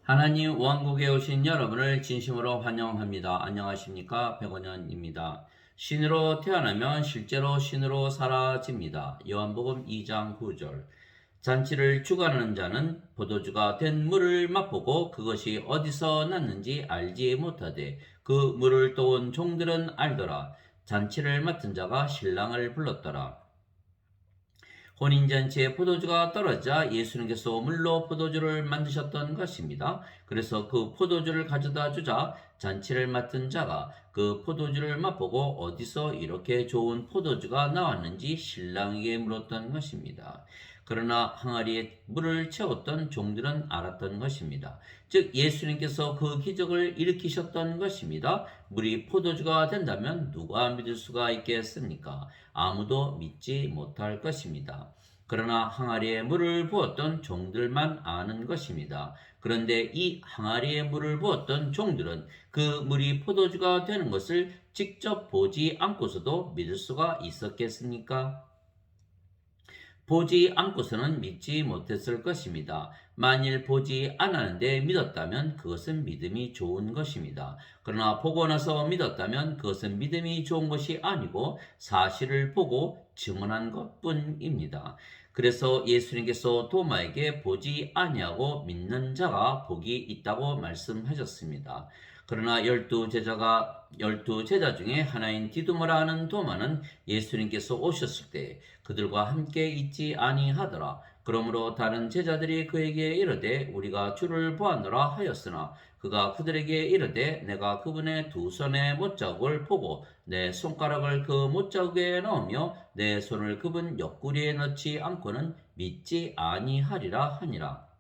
하나님 왕국에 오신 여러분을 진심으로 환영합니다. 안녕하십니까? 백원현입니다. 신으로 태어나면 실제로 신으로 사라집니다. 요한복음 2장 9절. 잔치를 주관하는 자는 포도주가 된 물을 맛보고 그것이 어디서 났는지 알지 못하되 그 물을 떠온 종들은 알더라. 잔치를 맡은 자가 신랑을 불렀더라. 혼인잔치에 포도주가 떨어지자 예수님께서 물로 포도주를 만드셨던 것입니다. 그래서 그 포도주를 가져다 주자 잔치를 맡은 자가 그 포도주를 맛보고 어디서 이렇게 좋은 포도주가 나왔는지 신랑에게 물었던 것입니다. 그러나 항아리에 물을 채웠던 종들은 알았던 것입니다. 즉 예수님께서 그 기적을 일으키셨던 것입니다. 물이 포도주가 된다면 누가 믿을 수가 있겠습니까? 아무도 믿지 못할 것입니다. 그러나 항아리에 물을 부었던 종들만 아는 것입니다. 그런데 이 항아리에 물을 부었던 종들은 그 물이 포도주가 되는 것을 직접 보지 않고서도 믿을 수가 있었겠습니까? 보지 않고서는 믿지 못했을 것입니다. 만일 보지 않았는데 믿었다면 그것은 믿음이 좋은 것입니다. 그러나 보고 나서 믿었다면 그것은 믿음이 좋은 것이 아니고 사실을 보고 증언한 것뿐입니다. 그래서 예수님께서 도마에게 보지 아니하고 믿는 자가 복이 있다고 말씀하셨습니다. 그러나 열두 제자 중에 하나인 디두모라 하는 도마는 예수님께서 오셨을 때 그들과 함께 있지 아니하더라. 그러므로 다른 제자들이 그에게 이르되 우리가 주를 보았노라 하였으나 그가 그들에게 이르되 내가 그분의 두 손의 못자국을 보고 내 손가락을 그 못자국에 넣으며 내 손을 그분 옆구리에 넣지 않고는 믿지 아니하리라 하니라.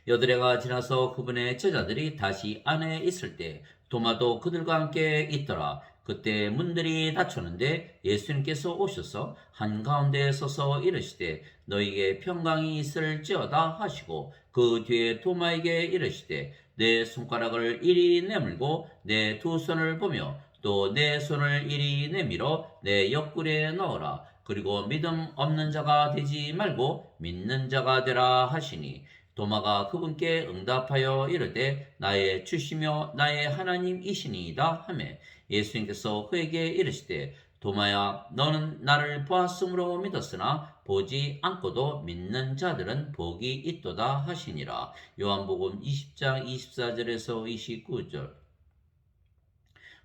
여드레가 지나서 그분의 제자들이 다시 안에 있을 때 도마도 그들과 함께 있더라. 그때 문들이 닫혔는데 예수님께서 오셔서 한가운데 서서 이르시되 너희에게 평강이 있을지어다 하시고 그 뒤에 도마에게 이르시되 내 손가락을 이리 내밀고 내 두 손을 보며 또 내 손을 이리 내밀어 내 옆구리에 넣어라. 그리고 믿음 없는 자가 되지 말고 믿는 자가 되라 하시니 도마가 그분께 응답하여 이르되 나의 주시며 나의 하나님이시니이다 하매 예수님께서 그에게 이르시되 도마야 너는 나를 보았으므로 믿었으나 보지 않고도 믿는 자들은 복이 있도다 하시니라. 요한복음 20장 24절에서 29절.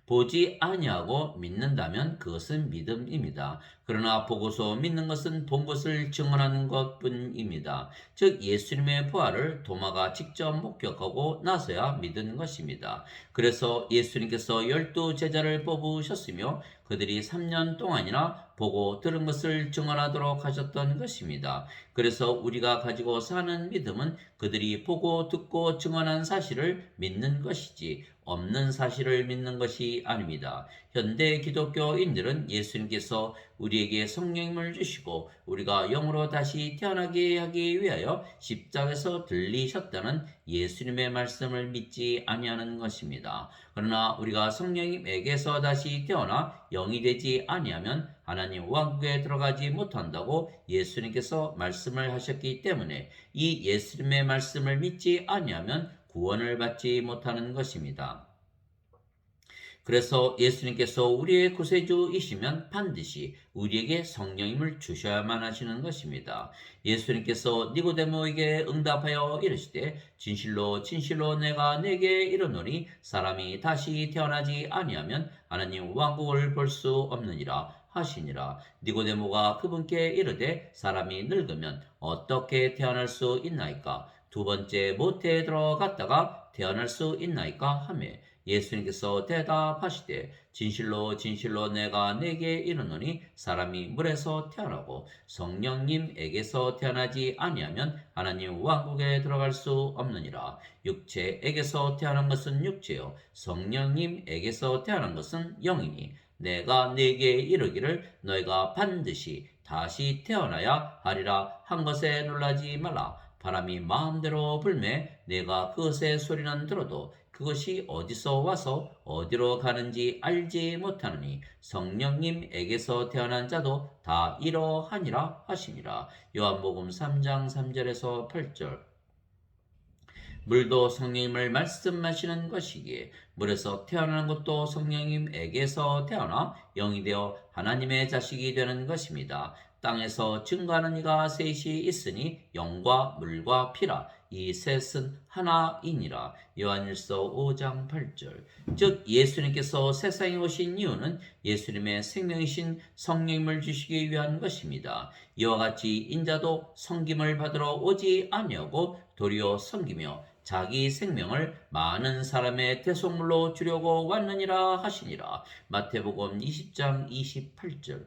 보지 아니하고 믿는다면 그것은 믿음입니다. 그러나 보고서 믿는 것은 본 것을 증언하는 것뿐입니다. 즉 예수님의 부활을 도마가 직접 목격하고 나서야 믿은 것입니다. 그래서 예수님께서 12제자를 뽑으셨으며 그들이 3년 동안이나 보고 들은 것을 증언하도록 하셨던 것입니다. 그래서 우리가 가지고 사는 믿음은 그들이 보고 듣고 증언한 사실을 믿는 것이지 없는 사실을 믿는 것이 아닙니다. 현대 기독교인들은 예수님께서 우리에게 성령님을 주시고 우리가 영으로 다시 태어나게 하기 위하여 십자가에서 들리셨다는 예수님의 말씀을 믿지 아니하는 것입니다. 그러나 우리가 성령님에게서 다시 태어나 영이 되지 아니하면 하나님 왕국에 들어가지 못한다고 예수님께서 말씀을 하셨기 때문에 이 예수님의 말씀을 믿지 아니하면 구원을 받지 못하는 것입니다. 그래서 예수님께서 우리의 구세주이시면 반드시 우리에게 성령님을 주셔야만 하시는 것입니다. 예수님께서 니고데모에게 응답하여 이르시되 진실로 진실로 내가 네게 이르노니 사람이 다시 태어나지 아니하면 하나님 왕국을 볼 수 없느니라 하시니라. 니고데모가 그분께 이르되 사람이 늙으면 어떻게 태어날 수 있나이까? 두 번째 모태에 들어갔다가 태어날 수 있나이까 하매 예수님께서 대답하시되 진실로 진실로 내가 네게 이르노니 사람이 물에서 태어나고 성령님에게서 태어나지 아니하면 하나님 왕국에 들어갈 수 없느니라. 육체에게서 태어난 것은 육체요 성령님에게서 태어난 것은 영이니 내가 네게 이르기를 너희가 반드시 다시 태어나야 하리라 한 것에 놀라지 말라. 바람이 마음대로 불매 내가 그것의 소리는 들어도 그것이 어디서 와서 어디로 가는지 알지 못하느니 성령님에게서 태어난 자도 다 이러하니라 하시니라. 요한복음 3장 3절에서 8절. 물도 성령님을 말씀하시는 것이기에 물에서 태어나는 것도 성령님에게서 태어나 영이 되어 하나님의 자식이 되는 것입니다. 땅에서 증거하는 이가 셋이 있으니 영과 물과 피라. 이 셋은 하나이니라. 요한일서 5장 8절. 즉 예수님께서 세상에 오신 이유는 예수님의 생명이신 성령님을 주시기 위한 것입니다. 이와 같이 인자도 섬김을 받으러 오지 아니하고 도리어 섬기며 자기 생명을 많은 사람의 대속물로 주려고 왔느니라 하시니라. 마태복음 20장 28절.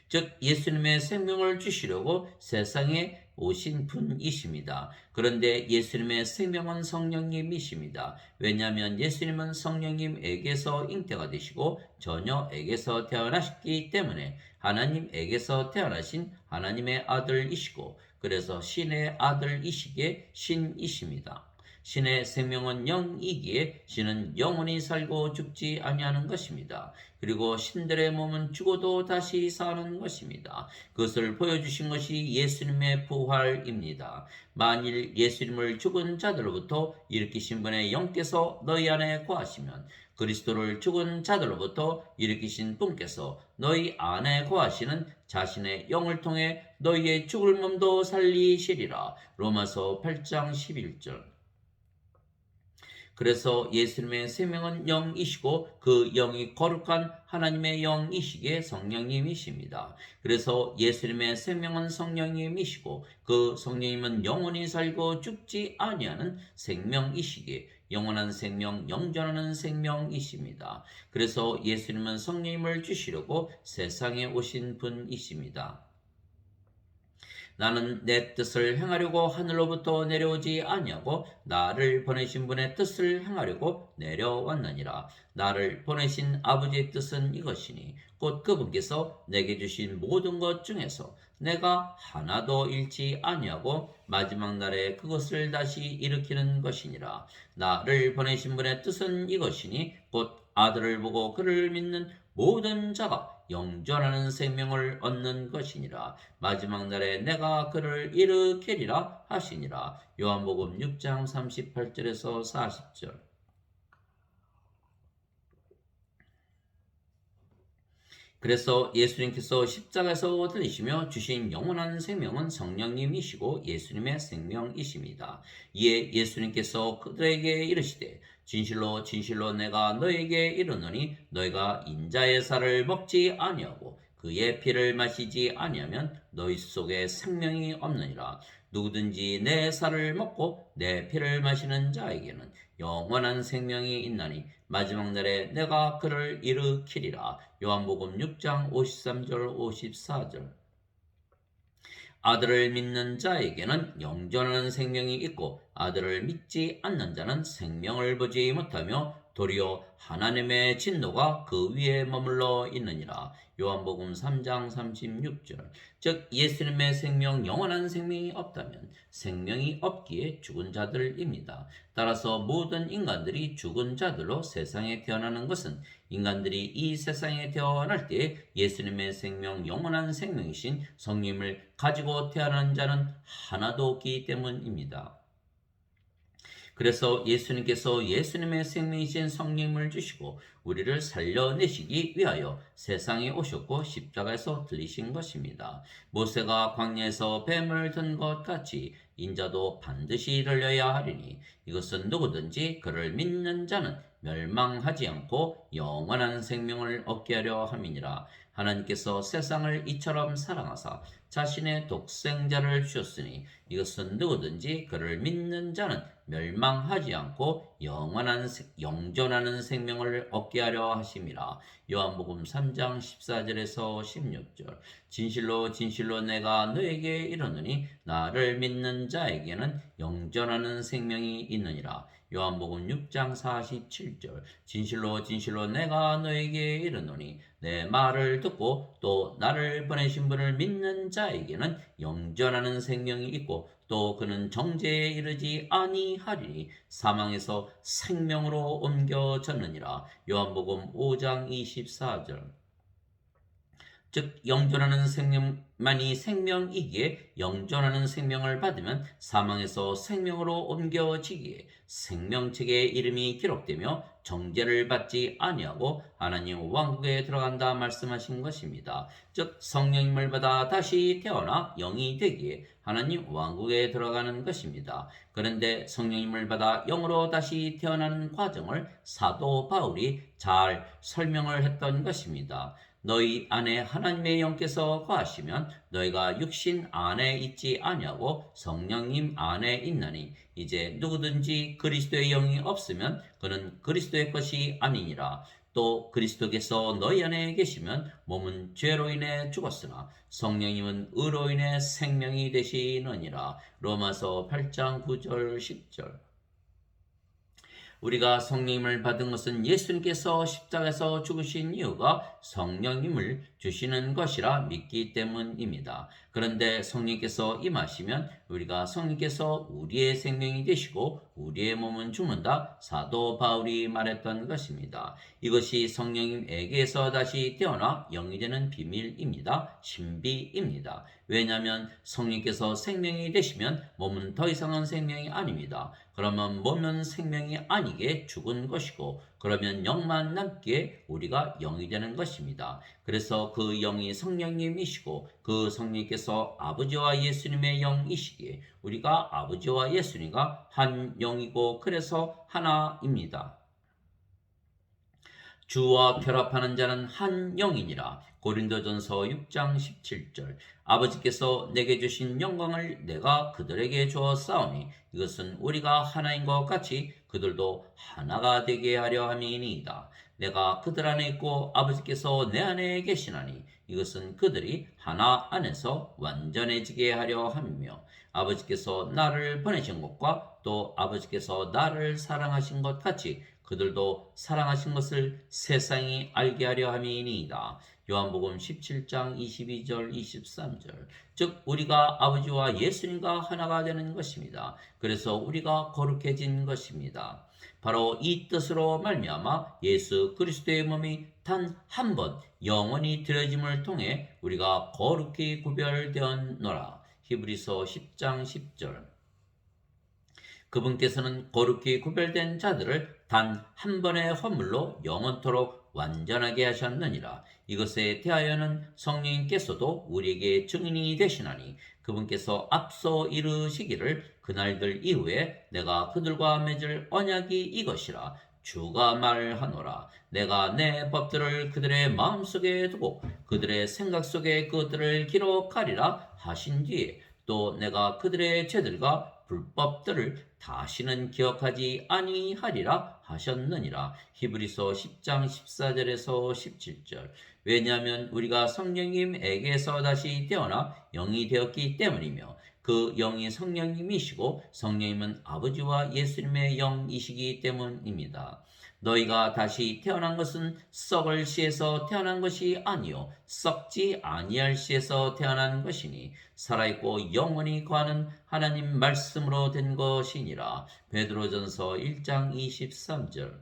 즉 예수님의 생명을 주시려고 세상에 오신 분이십니다. 그런데 예수님의 생명은 성령님이십니다. 왜냐하면 예수님은 성령님에게서 잉태가 되시고 처녀에게서 태어나셨기 때문에 하나님에게서 태어나신 하나님의 아들이시고 그래서 신의 아들이시기에 신이십니다. 신의 생명은 영이기에 신은 영원히 살고 죽지 아니하는 것입니다. 그리고 신들의 몸은 죽어도 다시 사는 것입니다. 그것을 보여주신 것이 예수님의 부활입니다. 만일 예수님을 죽은 자들로부터 일으키신 분의 영께서 너희 안에 거하시면 그리스도를 죽은 자들로부터 일으키신 분께서 너희 안에 거하시는 자신의 영을 통해 너희의 죽을 몸도 살리시리라. 로마서 8장 11절. 그래서 예수님의 생명은 영이시고 그 영이 거룩한 하나님의 영이시기에 성령님이십니다. 그래서 예수님의 생명은 성령님이시고 그 성령님은 영원히 살고 죽지 아니하는 생명이시기에 영원한 생명, 영존하는 생명이십니다. 그래서 예수님은 성령님을 주시려고 세상에 오신 분이십니다. 나는 내 뜻을 행하려고 하늘로부터 내려오지 아니하고 나를 보내신 분의 뜻을 행하려고 내려왔느니라. 나를 보내신 아버지의 뜻은 이것이니 곧 그분께서 내게 주신 모든 것 중에서 내가 하나도 잃지 아니하고 마지막 날에 그것을 다시 일으키는 것이니라. 나를 보내신 분의 뜻은 이것이니 곧 아들을 보고 그를 믿는 모든 자가 영존하는 생명을 얻는 것이니라. 마지막 날에 내가 그를 일으키리라 하시니라. 요한복음 6장 38절에서 40절. 그래서 예수님께서 십자가에서 들리시며 주신 영원한 생명은 성령님이시고 예수님의 생명이십니다. 이에 예수님께서 그들에게 이르시되 진실로 진실로 내가 너에게 이르노니 너희가 인자의 살을 먹지 아니하고 그의 피를 마시지 아니하면 너희 속에 생명이 없느니라. 누구든지 내 살을 먹고 내 피를 마시는 자에게는 영원한 생명이 있나니 마지막 날에 내가 그를 일으키리라. 요한복음 6장 53절 54절. 아들을 믿는 자에게는 영존하는 생명이 있고 아들을 믿지 않는 자는 생명을 보지 못하며 도리어 하나님의 진노가 그 위에 머물러 있느니라. 요한복음 3장 36절. 즉 예수님의 생명 영원한 생명이 없다면 생명이 없기에 죽은 자들입니다. 따라서 모든 인간들이 죽은 자들로 세상에 태어나는 것은 인간들이 이 세상에 태어날 때 예수님의 생명 영원한 생명이신 성령님을 가지고 태어난 자는 하나도 없기 때문입니다. 그래서 예수님께서 예수님의 생명이신 성령을 주시고 우리를 살려내시기 위하여 세상에 오셨고 십자가에서 들리신 것입니다. 모세가 광야에서 뱀을 든 것 같이 인자도 반드시 들려야 하리니 이것은 누구든지 그를 믿는 자는 멸망하지 않고 영원한 생명을 얻게 하려 함이니라. 하나님께서 세상을 이처럼 사랑하사 자신의 독생자를 주셨으니 이것은 누구든지 그를 믿는 자는 멸망하지 않고 영존하는 생명을 얻게 하려 하심이라. 요한복음 3장 14절에서 16절. 진실로 진실로 내가 너에게 이르노니 나를 믿는 자에게는 영존하는 생명이 있느니라. 요한복음 6장 47절. 진실로 진실로 내가 너에게 이르노니 내 말을 듣고 또 나를 보내신 분을 믿는 자에게는 영존하는 생명이 있고 또 그는 정죄에 이르지 아니하리니 사망에서 생명으로 옮겨졌느니라. 요한복음 5장 24절. 즉 영존하는 생명만이 생명이기에 영존하는 생명을 받으면 사망에서 생명으로 옮겨지기에 생명책에 이름이 기록되며 정죄를 받지 아니하고 하나님 왕국에 들어간다 말씀하신 것입니다. 즉 성령님을 받아 다시 태어나 영이 되기에 하나님 왕국에 들어가는 것입니다. 그런데 성령님을 받아 영으로 다시 태어나는 과정을 사도 바울이 잘 설명을 했던 것입니다. 너희 안에 하나님의 영께서 거하시면 너희가 육신 안에 있지 아니하고 성령님 안에 있나니 이제 누구든지 그리스도의 영이 없으면 그는 그리스도의 것이 아니니라. 또 그리스도께서 너희 안에 계시면 몸은 죄로 인해 죽었으나 성령님은 의로 인해 생명이 되시느니라. 로마서 8장 9절 10절. 우리가 성령님을 받은 것은 예수님께서 십자가에서 죽으신 이유가 성령님을 주시는 것이라 믿기 때문입니다. 그런데 성령께서 임하시면 우리가 성령께서 우리의 생명이 되시고 우리의 몸은 죽는다. 사도 바울이 말했던 것입니다. 이것이 성령님에게서 다시 태어나 영이 되는 비밀입니다. 신비입니다. 왜냐하면 성령께서 생명이 되시면 몸은 더 이상은 생명이 아닙니다. 그러면 몸은 생명이 아니게 죽은 것이고 그러면 영만 남기에 우리가 영이 되는 것입니다. 그래서 그 영이 성령님이시고 그 성령께서 아버지와 예수님의 영이시기에 우리가 아버지와 예수님과 한 영이고 그래서 하나입니다. 주와 결합하는 자는 한 영이니라. 고린도전서 6장 17절. 아버지께서 내게 주신 영광을 내가 그들에게 주었사오니 이것은 우리가 하나인 것 같이 그들도 하나가 되게 하려 함이니이다. 내가 그들 안에 있고 아버지께서 내 안에 계시나니 이것은 그들이 하나 안에서 완전해지게 하려 함이며 아버지께서 나를 보내신 것과 또 아버지께서 나를 사랑하신 것 같이 그들도 사랑하신 것을 세상이 알게 하려 함이니이다. 요한복음 17장 22절 23절. 즉 우리가 아버지와 예수님과 하나가 되는 것입니다. 그래서 우리가 거룩해진 것입니다. 바로 이 뜻으로 말미암아 예수 그리스도의 몸이 단 한 번 영원히 드려짐을 통해 우리가 거룩히 구별되었노라. 히브리서 10장 10절. 그분께서는 거룩히 구별된 자들을 단 한 번의 헌물로 영원토록 완전하게 하셨느니라. 이것에 대하여는 성령님께서도 우리에게 증인이 되시나니 그분께서 앞서 이르시기를 그날들 이후에 내가 그들과 맺을 언약이 이것이라. 주가 말하노라. 내가 내 법들을 그들의 마음속에 두고 그들의 생각 속에 그들을 기록하리라 하신 뒤에 또 내가 그들의 죄들과 불법들을 다시는 기억하지 아니하리라 하셨느니라. 히브리서 10장 14절에서 17절. 왜냐하면 우리가 성령님에게서 다시 태어나 영이 되었기 때문이며 그 영이 성령님이시고 성령님은 아버지와 예수님의 영이시기 때문입니다. 너희가 다시 태어난 것은 썩을 씨에서 태어난 것이 아니요 썩지 아니할 씨에서 태어난 것이니 살아있고 영원히 거하는 하나님 말씀으로 된 것이니라. 베드로전서 1장 23절.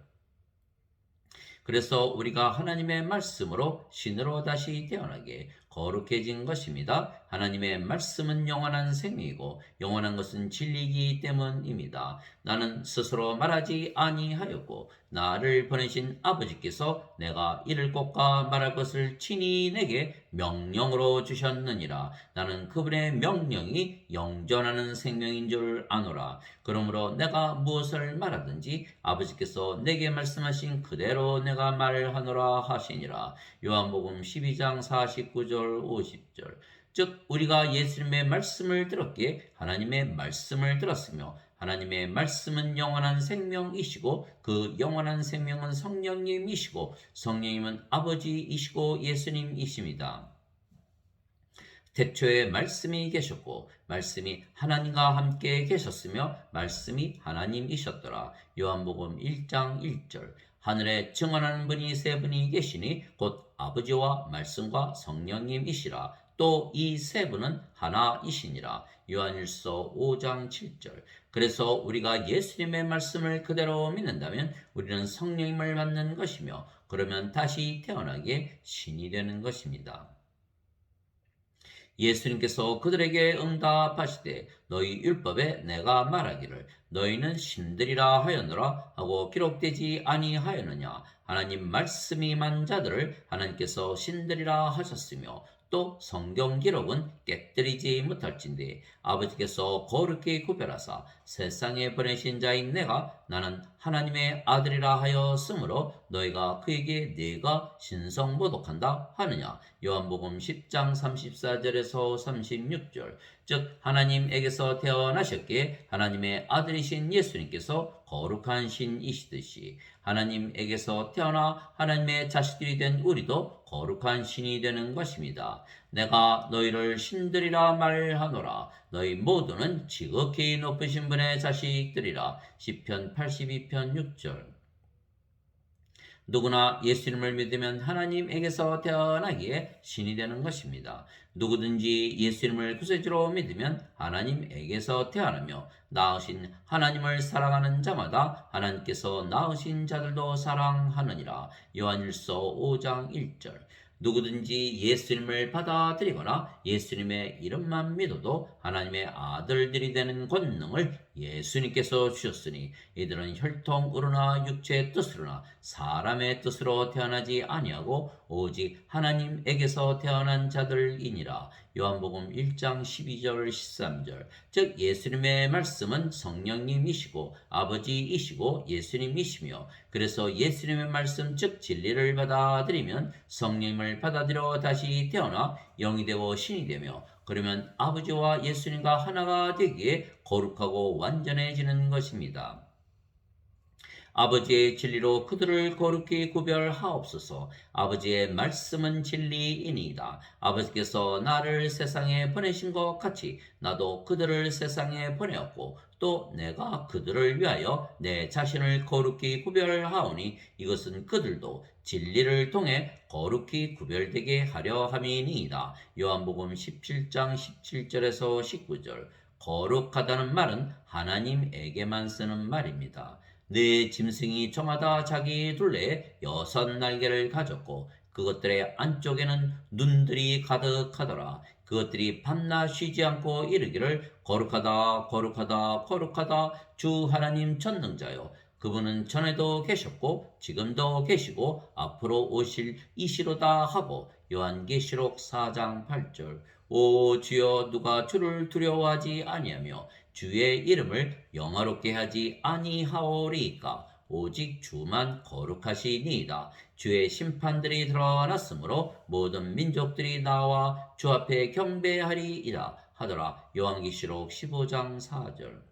그래서 우리가 하나님의 말씀으로 신으로 다시 태어나게 거룩해진 것입니다. 하나님의 말씀은 영원한 생명이고 영원한 것은 진리이기 때문입니다. 나는 스스로 말하지 아니하였고 나를 보내신 아버지께서 내가 이를 것과 말할 것을 친히 내게 명령으로 주셨느니라. 나는 그분의 명령이 영전하는 생명인 줄 아노라. 그러므로 내가 무엇을 말하든지 아버지께서 내게 말씀하신 그대로 내가 말하노라 하시니라. 요한복음 12장 49절 50절. 즉 우리가 예수님의 말씀을 들었기에 하나님의 말씀을 들었으며 하나님의 말씀은 영원한 생명이시고 그 영원한 생명은 성령님이시고 성령님은 아버지이시고 예수님이십니다. 태초에 말씀이 계셨고 말씀이 하나님과 함께 계셨으며 말씀이 하나님이셨더라. 요한복음 1장 1절. 하늘에 증언하는 분이 세 분이 계시니 곧 아버지와 말씀과 성령님이시라. 또 이 세 분은 하나이시니라. 요한일서 5장 7절. 그래서 우리가 예수님의 말씀을 그대로 믿는다면 우리는 성령님을 받는 것이며 그러면 다시 태어나게 신이 되는 것입니다. 예수님께서 그들에게 응답하시되 너희 율법에 내가 말하기를 너희는 신들이라 하였노라 하고 기록되지 아니하였느냐. 하나님 말씀이 임한 자들을 하나님께서 신들이라 하셨으며 또 성경 기록은 깨뜨리지 못할진대 아버지께서 거룩히 구별하사 세상에 보내신 자인 내가 나는 하나님의 아들이라 하였으므로 너희가 그에게 네가 신성 모독한다 하느냐. 요한복음 10장 34절에서 36절. 즉 하나님에게서 태어나셨기에 하나님의 아들이신 예수님께서 거룩한 신이시듯이 하나님에게서 태어나 하나님의 자식들이 된 우리도 거룩한 신이 되는 것입니다. 내가 너희를 신들이라 말하노라. 너희 모두는 지극히 높으신 분의 자식들이라. 시편 82편 6절. 누구나 예수님을 믿으면 하나님에게서 태어나기에 신이 되는 것입니다. 누구든지 예수님을 구세주로 믿으면 하나님에게서 태어나며 낳으신 하나님을 사랑하는 자마다 하나님께서 낳으신 자들도 사랑하느니라. 요한일서 5장 1절. 누구든지 예수님을 받아들이거나 예수님의 이름만 믿어도 하나님의 아들들이 되는 권능을 예수님께서 주셨으니 이들은 혈통으로나 육체의 뜻으로나 사람의 뜻으로 태어나지 아니하고 오직 하나님에게서 태어난 자들이니라. 요한복음 1장 12절 13절. 즉 예수님의 말씀은 성령님이시고 아버지이시고 예수님이시며 그래서 예수님의 말씀 즉 진리를 받아들이면 성령님을 받아들여 다시 태어나 영이 되고 신이 되며 그러면 아버지와 예수님과 하나가 되기에 거룩하고 완전해지는 것입니다. 아버지의 진리로 그들을 거룩히 구별하옵소서. 아버지의 말씀은 진리이니이다. 아버지께서 나를 세상에 보내신 것 같이 나도 그들을 세상에 보내었고 또 내가 그들을 위하여 내 자신을 거룩히 구별하오니 이것은 그들도 진리를 통해 거룩히 구별되게 하려 함이니이다. 요한복음 17장 17절에서 19절. 거룩하다는 말은 하나님에게만 쓰는 말입니다. 네 짐승이 저마다 자기 둘레에 6날개를 가졌고 그것들의 안쪽에는 눈들이 가득하더라. 그것들이 밤낮 쉬지 않고 이르기를 거룩하다 거룩하다 거룩하다 주 하나님 전능자여. 그분은 전에도 계셨고 지금도 계시고 앞으로 오실 이시로다 하고 요한계시록 4장 8절. 오 주여 누가 주를 두려워하지 아니하며 주의 이름을 영화롭게 하지 아니하오리이까. 오직 주만 거룩하시니이다. 주의 심판들이 드러났으므로 모든 민족들이 나와 주 앞에 경배하리이다 하더라. 요한계시록 15장 4절.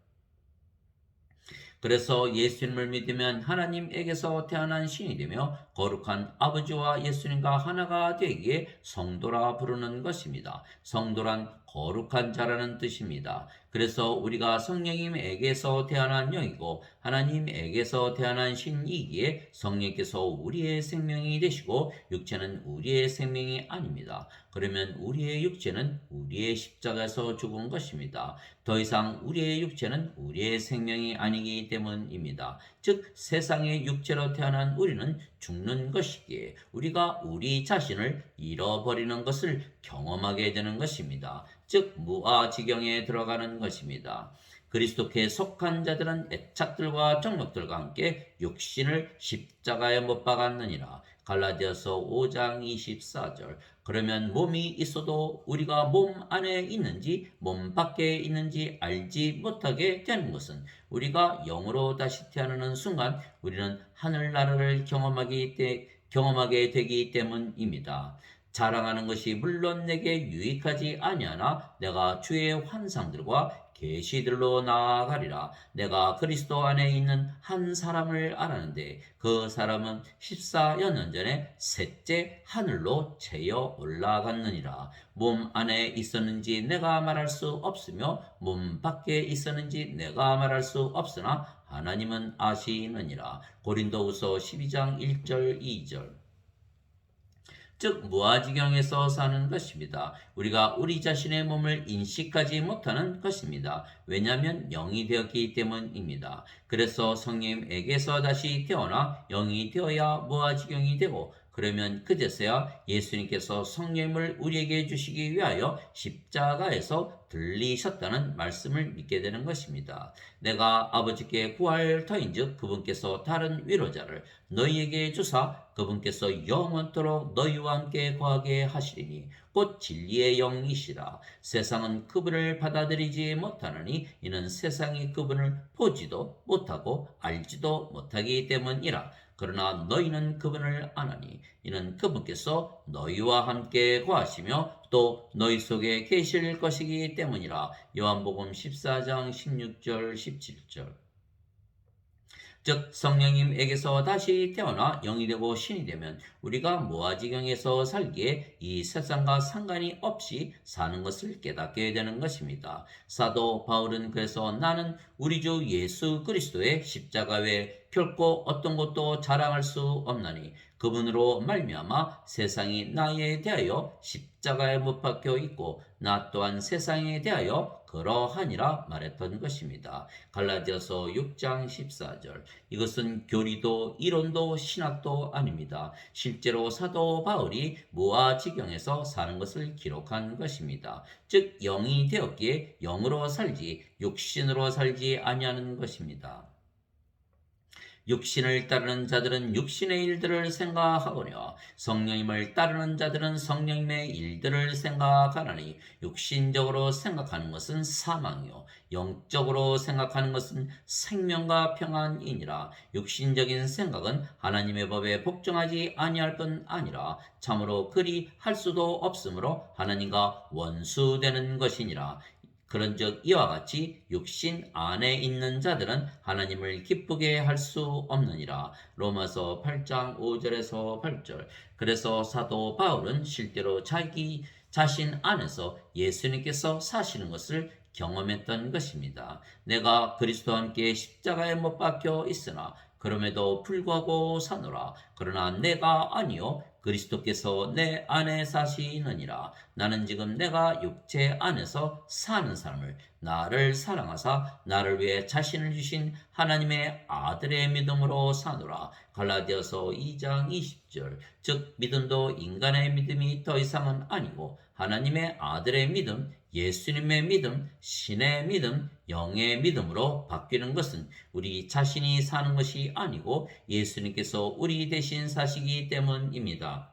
그래서 예수님을 믿으면 하나님에게서 태어난 신이 되며 거룩한 아버지와 예수님과 하나가 되기에 성도라 부르는 것입니다. 성도란 거룩한 자라는 뜻입니다. 그래서 우리가 성령님에게서 태어난 영이고 하나님에게서 태어난 신이기에 성령께서 우리의 생명이 되시고 육체는 우리의 생명이 아닙니다. 그러면 우리의 육체는 우리의 십자가에서 죽은 것입니다. 더 이상 우리의 육체는 우리의 생명이 아니기 때문입니다. 즉 세상의 육체로 태어난 우리는 죽는 것이기에 우리가 우리 자신을 잃어버리는 것을 경험하게 되는 것입니다. 즉 무아지경에 들어가는 것입니다. 그리스도께 속한 자들은 애착들과 정욕들과 함께 육신을 십자가에 못 박았느니라. 갈라디아서 5장 24절. 그러면 몸이 있어도 우리가 몸 안에 있는지 몸 밖에 있는지 알지 못하게 되는 것은 우리가 영으로 다시 태어나는 순간 우리는 하늘나라를 경험하게 되기 때문입니다. 자랑하는 것이 물론 내게 유익하지 아니하나 내가 주의 환상들과 계시들로 나아가리라. 내가 그리스도 안에 있는 한 사람을 알았는데 그 사람은 14여 년 전에 셋째 하늘로 채여 올라갔느니라. 몸 안에 있었는지 내가 말할 수 없으며 몸 밖에 있었는지 내가 말할 수 없으나 하나님은 아시느니라. 고린도후서 12장 1절 2절. 즉 무아지경에서 사는 것입니다. 우리가 우리 자신의 몸을 인식하지 못하는 것입니다. 왜냐하면 영이 되었기 때문입니다. 그래서 성령에게서 다시 태어나 영이 되어야 무아지경이 되고 그러면 그제서야 예수님께서 성령님을 우리에게 주시기 위하여 십자가에서 들리셨다는 말씀을 믿게 되는 것입니다. 내가 아버지께 구할 터인즉 그분께서 다른 위로자를 너희에게 주사 그분께서 영원토록 너희와 함께 거하게 하시리니 곧 진리의 영이시라. 세상은 그분을 받아들이지 못하느니 이는 세상이 그분을 보지도 못하고 알지도 못하기 때문이라. 그러나 너희는 그분을 아나니 이는 그분께서 너희와 함께 거하시며 또 너희 속에 계실 것이기 때문이라. 요한복음 14장 16절 17절. 즉 성령님에게서 다시 태어나 영이 되고 신이 되면 우리가 무아지경에서 살기에 이 세상과 상관이 없이 사는 것을 깨닫게 되는 것입니다. 사도 바울은 그래서 나는 우리 주 예수 그리스도의 십자가 외에 결코 어떤 것도 자랑할 수 없나니 그분으로 말미암아 세상이 나에 대하여 십자가에 못 박혀 있고 나 또한 세상에 대하여 그러하니라 말했던 것입니다. 갈라디아서 6장 14절. 이것은 교리도 이론도 신학도 아닙니다. 실제로 사도 바울이 무아지경에서 사는 것을 기록한 것입니다. 즉 영이 되었기에 영으로 살지 육신으로 살지 아니하는 것입니다. 육신을 따르는 자들은 육신의 일들을 생각하거니와 성령님을 따르는 자들은 성령님의 일들을 생각하나니 육신적으로 생각하는 것은 사망이요 영적으로 생각하는 것은 생명과 평안이니라. 육신적인 생각은 하나님의 법에 복종하지 아니할 뿐 아니라 참으로 그리 할 수도 없으므로 하나님과 원수되는 것이니라. 그런즉 이와 같이 육신 안에 있는 자들은 하나님을 기쁘게 할 수 없느니라. 로마서 8장 5절에서 8절. 그래서 사도 바울은 실제로 자기 자신 안에서 예수님께서 사시는 것을 경험했던 것입니다. 내가 그리스도와 함께 십자가에 못 박혀 있으나 그럼에도 불구하고 사노라. 그러나 내가 아니요 그리스도께서 내 안에 사시느니라. 나는 지금 내가 육체 안에서 사는 삶을 나를 사랑하사 나를 위해 자신을 주신 하나님의 아들의 믿음으로 사노라. 갈라디아서 2장 20절. 즉 믿음도 인간의 믿음이 더 이상은 아니고 하나님의 아들의 믿음, 예수님의 믿음, 신의 믿음, 영의 믿음으로 바뀌는 것은 우리 자신이 사는 것이 아니고 예수님께서 우리 대신 사시기 때문입니다.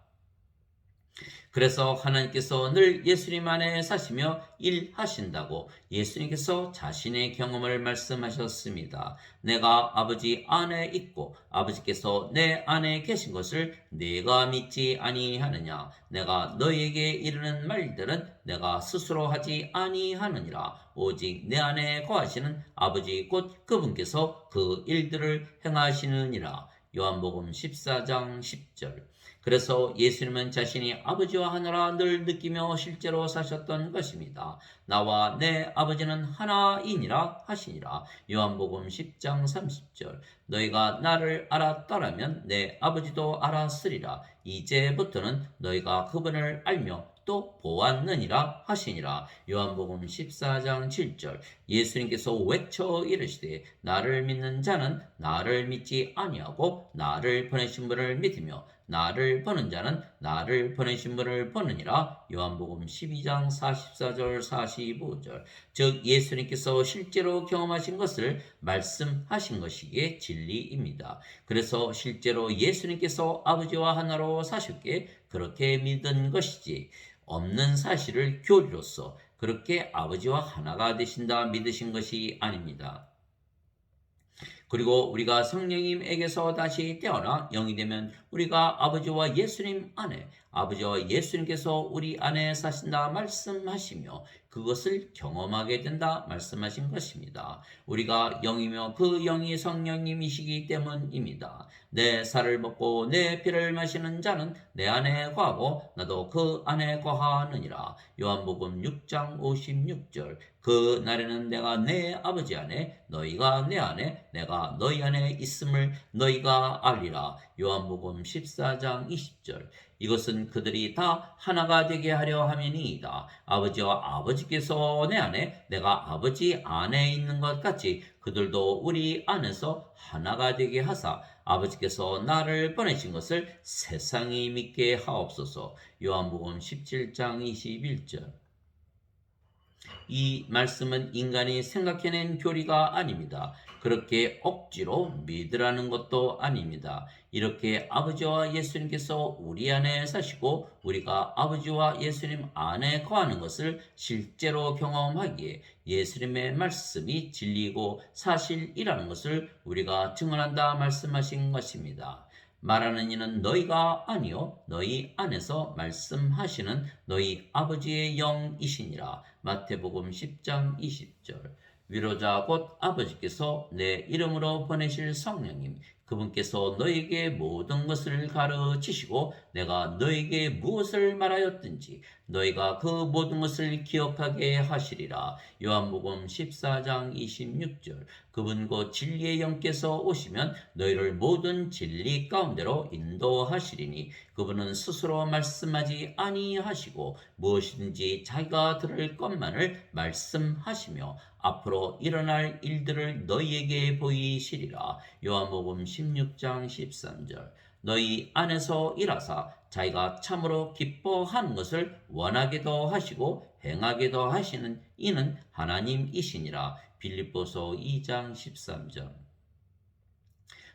그래서 하나님께서 늘 예수님 안에 사시며 일하신다고 예수님께서 자신의 경험을 말씀하셨습니다. 내가 아버지 안에 있고 아버지께서 내 안에 계신 것을 내가 믿지 아니하느냐. 내가 너희에게 이르는 말들은 내가 스스로 하지 아니하느니라. 오직 내 안에 거하시는 아버지 곧 그분께서 그 일들을 행하시느니라. 요한복음 14장 10절. 그래서 예수님은 자신이 아버지와 하나라 늘 느끼며 실제로 사셨던 것입니다. 나와 내 아버지는 하나이니라 하시니라. 요한복음 10장 30절. 너희가 나를 알았더라면 내 아버지도 알았으리라. 이제부터는 너희가 그분을 알며 또 보았느니라 하시니라. 요한복음 14장 7절. 예수님께서 외쳐 이르시되 나를 믿는 자는 나를 믿지 아니하고 나를 보내신 분을 믿으며 나를 보는 자는 나를 보내신 분을 보느니라. 요한복음 12장 44절 45절. 즉 예수님께서 실제로 경험하신 것을 말씀하신 것이기에 진리입니다. 그래서 실제로 예수님께서 아버지와 하나로 사셨기에 그렇게 믿은 것이지 없는 사실을 교리로서 그렇게 아버지와 하나가 되신다 믿으신 것이 아닙니다. 그리고 우리가 성령님에게서 다시 태어나 영이 되면 우리가 아버지와 예수님 안에 아버지와 예수님께서 우리 안에 사신다 말씀하시며 그것을 경험하게 된다 말씀하신 것입니다. 우리가 영이며 그 영이 성령님이시기 때문입니다. 내 살을 먹고 내 피를 마시는 자는 내 안에 거하고 나도 그 안에 거하느니라. 요한복음 6장 56절. 그 날에는 내가 내 아버지 안에 너희가 내 안에 내가 너희 안에 있음을 너희가 알리라. 요한복음 14장 20절. 이것은 그들이 다 하나가 되게 하려 함이니이다. 아버지와 아버지께서 내 안에 내가 아버지 안에 있는 것 같이 그들도 우리 안에서 하나가 되게 하사 아버지께서 나를 보내신 것을 세상이 믿게 하옵소서. 요한복음 17장 21절. 이 말씀은 인간이 생각해낸 교리가 아닙니다. 그렇게 억지로 믿으라는 것도 아닙니다. 이렇게 아버지와 예수님께서 우리 안에 사시고 우리가 아버지와 예수님 안에 거하는 것을 실제로 경험하기에 예수님의 말씀이 진리고 사실이라는 것을 우리가 증언한다 말씀하신 것입니다. 말하는 이는 너희가 아니요 너희 안에서 말씀하시는 너희 아버지의 영이시니라. 마태복음 10장 20절. 위로자 곧 아버지께서 내 이름으로 보내실 성령님 그분께서 너에게 모든 것을 가르치시고 내가 너에게 무엇을 말하였든지 너희가 그 모든 것을 기억하게 하시리라. 요한복음 14장 26절. 그분 곧 진리의 영께서 오시면 너희를 모든 진리 가운데로 인도하시리니 그분은 스스로 말씀하지 아니하시고 무엇이든지 자기가 들을 것만을 말씀하시며 앞으로 일어날 일들을 너희에게 보이시리라. 요한복음 16장 13절. 너희 안에서 일하사 자기가 참으로 기뻐하는 것을 원하게도 하시고 행하게도 하시는 이는 하나님이시니라. 빌립보서 2장 13절.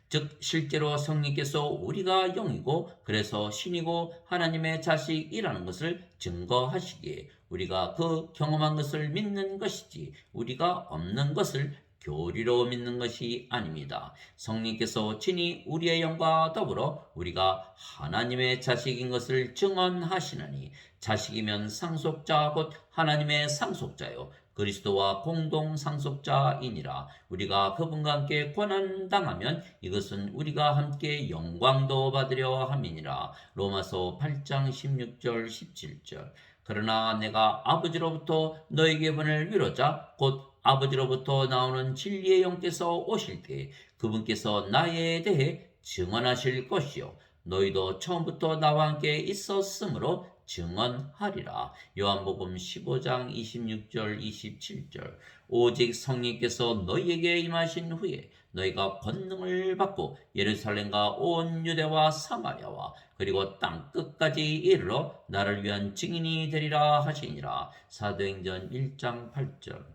즉 실제로 성령께서 우리가 영이고 그래서 신이고 하나님의 자식이라는 것을 증거하시기에 우리가 그 경험한 것을 믿는 것이지 우리가 없는 것을 교리로 믿는 것이 아닙니다. 성령께서 친히 우리의 영과 더불어 우리가 하나님의 자식인 것을 증언하시느니 자식이면 상속자 곧 하나님의 상속자요 그리스도와 공동 상속자이니라. 우리가 그분과 함께 고난 당하면 이것은 우리가 함께 영광도 받으려 함이니라. 로마서 8장 16절 17절. 그러나 내가 아버지로부터 너에게 보낼 위로자 곧 아버지로부터 나오는 진리의 영께서 오실 때 그분께서 나에 대해 증언하실 것이요 너희도 처음부터 나와 함께 있었으므로 증언하리라. 요한복음 15장 26절 27절. 오직 성령께서 너희에게 임하신 후에 너희가 권능을 받고 예루살렘과 온 유대와 사마리아와 그리고 땅 끝까지 이르러 나를 위한 증인이 되리라 하시니라. 사도행전 1장 8절.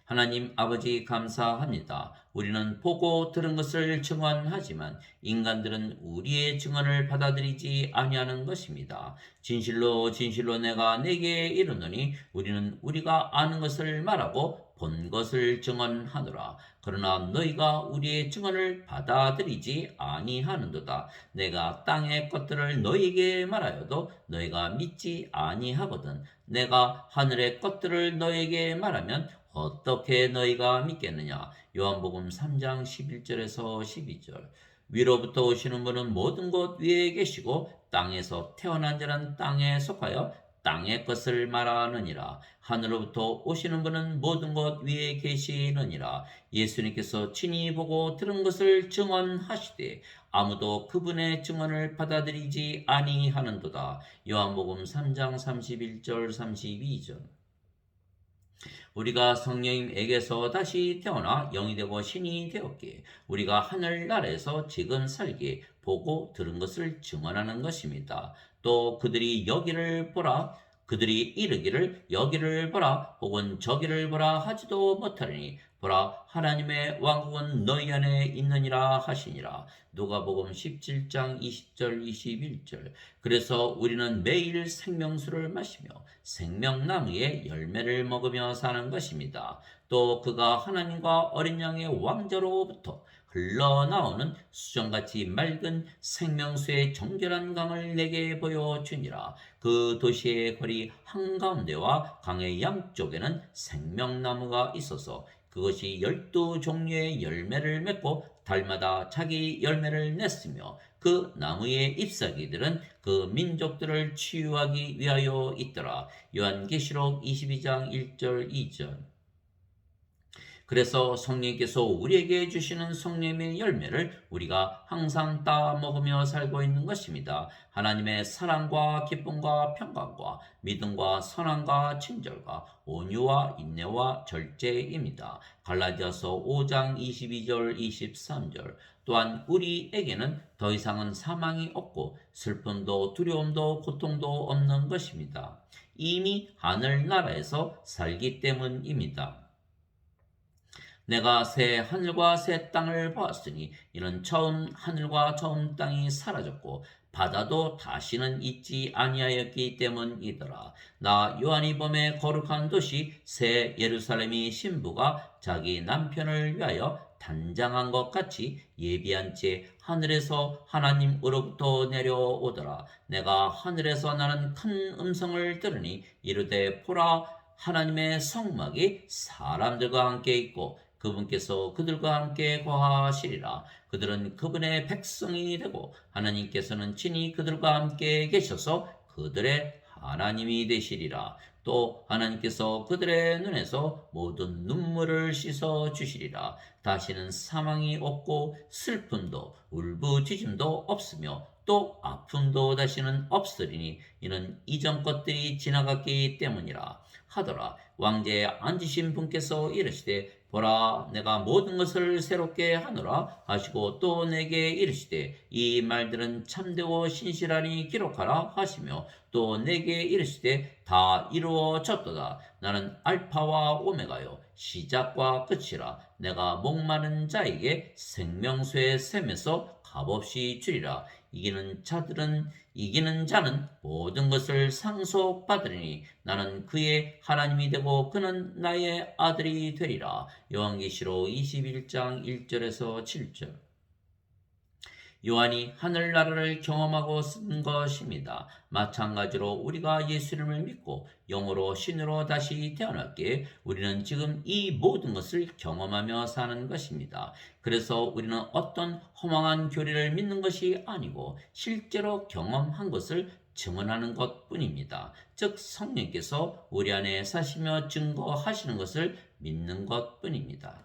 하나님 아버지 감사합니다. 우리는 보고 들은 것을 증언하지만 인간들은 우리의 증언을 받아들이지 아니하는 것입니다. 진실로 진실로 내가 내게 이르노니 우리는 우리가 아는 것을 말하고 본 것을 증언하노라. 그러나 너희가 우리의 증언을 받아들이지 아니하는도다. 내가 땅의 것들을 너희에게 말하여도 너희가 믿지 아니하거든. 내가 하늘의 것들을 너희에게 말하면 어떻게 너희가 믿겠느냐? 요한복음 3장 11절에서 12절. 위로부터 오시는 분은 모든 곳 위에 계시고 땅에서 태어난 자는 땅에 속하여 땅의 것을 말하느니라. 하늘로부터 오시는 분은 모든 것 위에 계시느니라. 예수님께서 친히 보고 들은 것을 증언하시되 아무도 그분의 증언을 받아들이지 아니하는도다. 요한복음 3장 31절 32절. 우리가 성령님에게서 다시 태어나 영이 되고 신이 되었기에 우리가 하늘나라에서 지금 살기에 보고 들은 것을 증언하는 것입니다. 또 그들이 여기를 보라 그들이 이르기를 여기를 보라 혹은 저기를 보라 하지도 못하리니 보라 하나님의 왕국은 너희 안에 있느니라 하시니라. 누가복음 17장 20절 21절. 그래서 우리는 매일 생명수를 마시며 생명나무의 열매를 먹으며 사는 것입니다. 또 그가 하나님과 어린 양의 왕자로부터 흘러나오는 수정같이 맑은 생명수의 정결한 강을 내게 보여주니라. 그 도시의 거리 한가운데와 강의 양쪽에는 생명나무가 있어서 그것이 12종류의 열매를 맺고 달마다 자기 열매를 냈으며 그 나무의 잎사귀들은 그 민족들을 치유하기 위하여 있더라. 요한계시록 22장 1절 2절. 그래서 성령께서 우리에게 주시는 성령의 열매를 우리가 항상 따먹으며 살고 있는 것입니다. 하나님의 사랑과 기쁨과 평강과 믿음과 선함과 친절과 온유와 인내와 절제입니다. 갈라디아서 5장 22절 23절. 또한 우리에게는 더 이상은 사망이 없고 슬픔도 두려움도 고통도 없는 것입니다. 이미 하늘나라에서 살기 때문입니다. 내가 새 하늘과 새 땅을 보았으니 이는 처음 하늘과 처음 땅이 사라졌고 바다도 다시는 있지 아니하였기 때문이더라. 나 요한이 범에 거룩한 도시 새 예루살렘이 신부가 자기 남편을 위하여 단장한 것 같이 예비한 채 하늘에서 하나님으로부터 내려오더라. 내가 하늘에서 나는 큰 음성을 들으니 이르되 보라, 하나님의 성막이 사람들과 함께 있고 그분께서 그들과 함께 거하시리라. 그들은 그분의 백성이 되고 하나님께서는 친히 그들과 함께 계셔서 그들의 하나님이 되시리라. 또 하나님께서 그들의 눈에서 모든 눈물을 씻어 주시리라. 다시는 사망이 없고 슬픔도 울부짖음도 없으며 또 아픔도 다시는 없으리니 이는 이전 것들이 지나갔기 때문이라 하더라. 왕제에 앉으신 분께서 이르시되 보라, 내가 모든 것을 새롭게 하노라 하시고 또 내게 이르시되 이 말들은 참되고 신실하니 기록하라 하시며 또 내게 이르시되 다 이루어졌도다. 나는 알파와 오메가요 시작과 끝이라. 내가 목마른 자에게 생명수의 샘에서 값없이 주리라. 이기는 자는 모든 것을 상속받으리니 나는 그의 하나님이 되고 그는 나의 아들이 되리라. 요한계시록 21장 1절에서 7절. 요한이 하늘나라를 경험하고 쓴 것입니다. 마찬가지로 우리가 예수님을 믿고 영으로 신으로 다시 태어났기에 우리는 지금 이 모든 것을 경험하며 사는 것입니다. 그래서 우리는 어떤 허망한 교리를 믿는 것이 아니고 실제로 경험한 것을 증언하는 것뿐입니다. 즉 성령께서 우리 안에 사시며 증거하시는 것을 믿는 것뿐입니다.